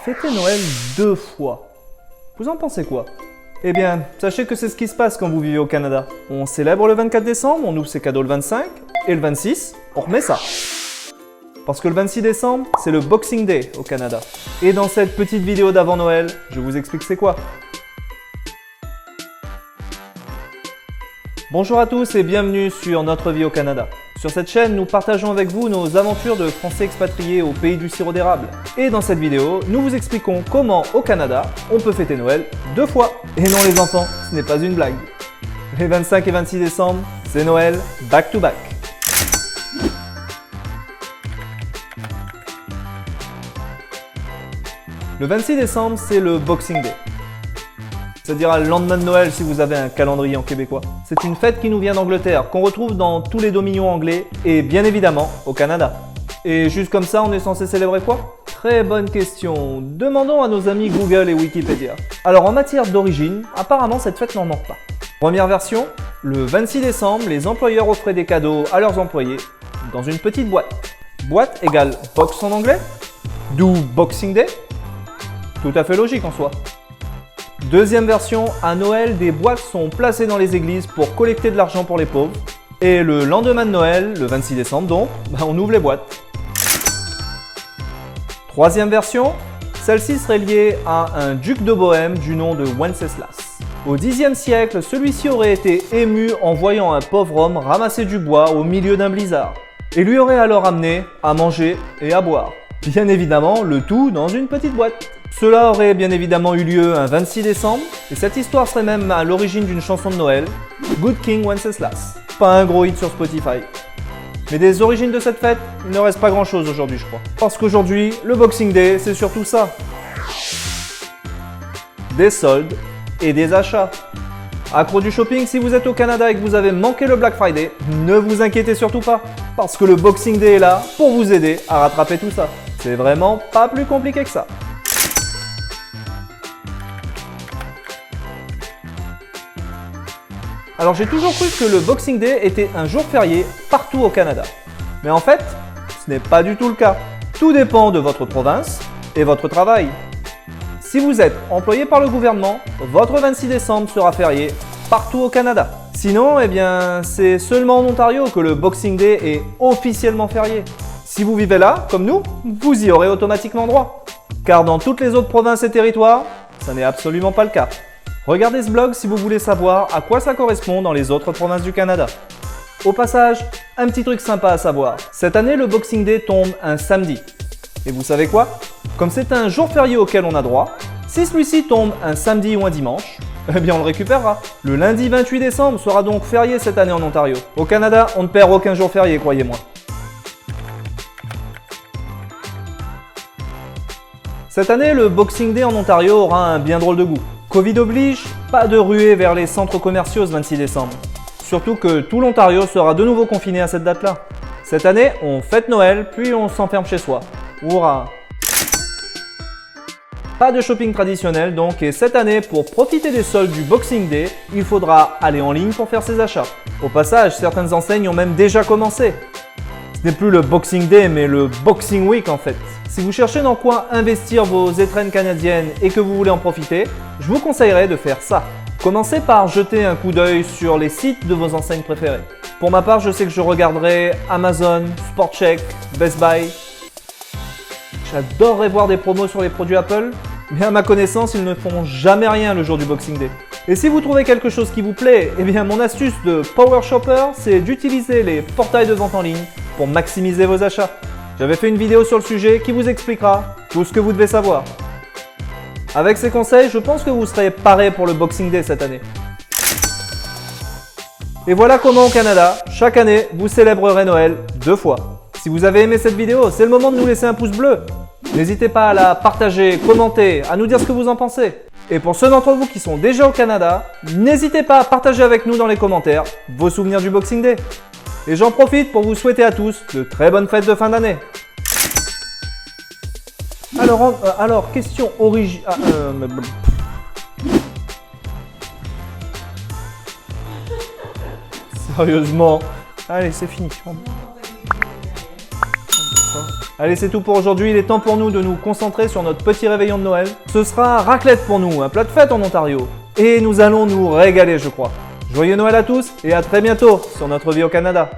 Fêter Noël 2 fois. Vous en pensez quoi? Eh bien, sachez que c'est ce qui se passe quand vous vivez au Canada. On célèbre le 24 décembre, on ouvre ses cadeaux le 25, et le 26, on remet ça. Parce que le 26 décembre, c'est le Boxing Day au Canada. Et dans cette petite vidéo d'avant Noël, je vous explique c'est quoi. Bonjour à tous et bienvenue sur Notre Vie au Canada. Sur cette chaîne, nous partageons avec vous nos aventures de Français expatriés au pays du sirop d'érable. Et dans cette vidéo, nous vous expliquons comment, au Canada, on peut fêter Noël 2 fois. Et non les enfants, ce n'est pas une blague. Les 25 et 26 décembre, c'est Noël back to back. Le 26 décembre, c'est le Boxing Day. C'est-à-dire le lendemain de Noël si vous avez un calendrier en québécois. C'est une fête qui nous vient d'Angleterre, qu'on retrouve dans tous les dominions anglais et bien évidemment au Canada. Et juste comme ça, on est censé célébrer quoi? Très bonne question. Demandons à nos amis Google et Wikipédia. Alors en matière d'origine, apparemment cette fête n'en manque pas. Première version, le 26 décembre, les employeurs offraient des cadeaux à leurs employés dans une petite boîte. Boîte égale box en anglais, d'où Boxing Day. Tout à fait logique en soi. Deuxième version, à Noël, des boîtes sont placées dans les églises pour collecter de l'argent pour les pauvres. Et le lendemain de Noël, le 26 décembre donc, on ouvre les boîtes. Troisième version, celle-ci serait liée à un duc de Bohême du nom de Wenceslas. Au Xe siècle, celui-ci aurait été ému en voyant un pauvre homme ramasser du bois au milieu d'un blizzard. Et lui aurait alors amené à manger et à boire. Bien évidemment, le tout dans une petite boîte. Cela aurait bien évidemment eu lieu un 26 décembre, et cette histoire serait même à l'origine d'une chanson de Noël, Good King Wenceslas. Pas un gros hit sur Spotify. Mais des origines de cette fête, il ne reste pas grand chose aujourd'hui je crois. Parce qu'aujourd'hui, le Boxing Day, c'est surtout ça. Des soldes et des achats. Accro du shopping, si vous êtes au Canada et que vous avez manqué le Black Friday, ne vous inquiétez surtout pas. Parce que le Boxing Day est là pour vous aider à rattraper tout ça. C'est vraiment pas plus compliqué que ça. Alors j'ai toujours cru que le Boxing Day était un jour férié partout au Canada. Mais en fait, ce n'est pas du tout le cas. Tout dépend de votre province et votre travail. Si vous êtes employé par le gouvernement, votre 26 décembre sera férié partout au Canada. Sinon, eh bien, c'est seulement en Ontario que le Boxing Day est officiellement férié. Si vous vivez là, comme nous, vous y aurez automatiquement droit. Car dans toutes les autres provinces et territoires, ça n'est absolument pas le cas. Regardez ce blog si vous voulez savoir à quoi ça correspond dans les autres provinces du Canada. Au passage, un petit truc sympa à savoir. Cette année, le Boxing Day tombe un samedi. Et vous savez quoi? Comme c'est un jour férié auquel on a droit, si celui-ci tombe un samedi ou un dimanche, eh bien on le récupérera. Le lundi 28 décembre sera donc férié cette année en Ontario. Au Canada, on ne perd aucun jour férié, croyez-moi. Cette année, le Boxing Day en Ontario aura un bien drôle de goût. Covid oblige, pas de ruée vers les centres commerciaux ce 26 décembre. Surtout que tout l'Ontario sera de nouveau confiné à cette date-là. Cette année, on fête Noël, puis on s'enferme chez soi. Hurrah! Pas de shopping traditionnel donc, et cette année, pour profiter des soldes du Boxing Day, il faudra aller en ligne pour faire ses achats. Au passage, certaines enseignes ont même déjà commencé. Ce n'est plus le Boxing Day, mais le Boxing Week en fait. Si vous cherchez dans quoi investir vos étrennes canadiennes et que vous voulez en profiter, je vous conseillerais de faire ça. Commencez par jeter un coup d'œil sur les sites de vos enseignes préférées. Pour ma part, je sais que je regarderai Amazon, SportCheck, Best Buy. J'adorerais voir des promos sur les produits Apple, mais à ma connaissance, ils ne font jamais rien le jour du Boxing Day. Et si vous trouvez quelque chose qui vous plaît, eh bien mon astuce de Power Shopper, c'est d'utiliser les portails de vente en ligne pour maximiser vos achats. J'avais fait une vidéo sur le sujet qui vous expliquera tout ce que vous devez savoir. Avec ces conseils, je pense que vous serez paré pour le Boxing Day cette année. Et voilà comment au Canada, chaque année, vous célébrerez Noël 2 fois. Si vous avez aimé cette vidéo, c'est le moment de nous laisser un pouce bleu. N'hésitez pas à la partager, commenter, à nous dire ce que vous en pensez. Et pour ceux d'entre vous qui sont déjà au Canada, n'hésitez pas à partager avec nous dans les commentaires vos souvenirs du Boxing Day. Et j'en profite pour vous souhaiter à tous de très bonnes fêtes de fin d'année. Alors, question originale. Sérieusement. Allez, c'est fini. Allez, c'est tout pour aujourd'hui. Il est temps pour nous de nous concentrer sur notre petit réveillon de Noël. Ce sera raclette pour nous, un plat de fête en Ontario. Et nous allons nous régaler, je crois. Joyeux Noël à tous et à très bientôt sur Notre Vie au Canada.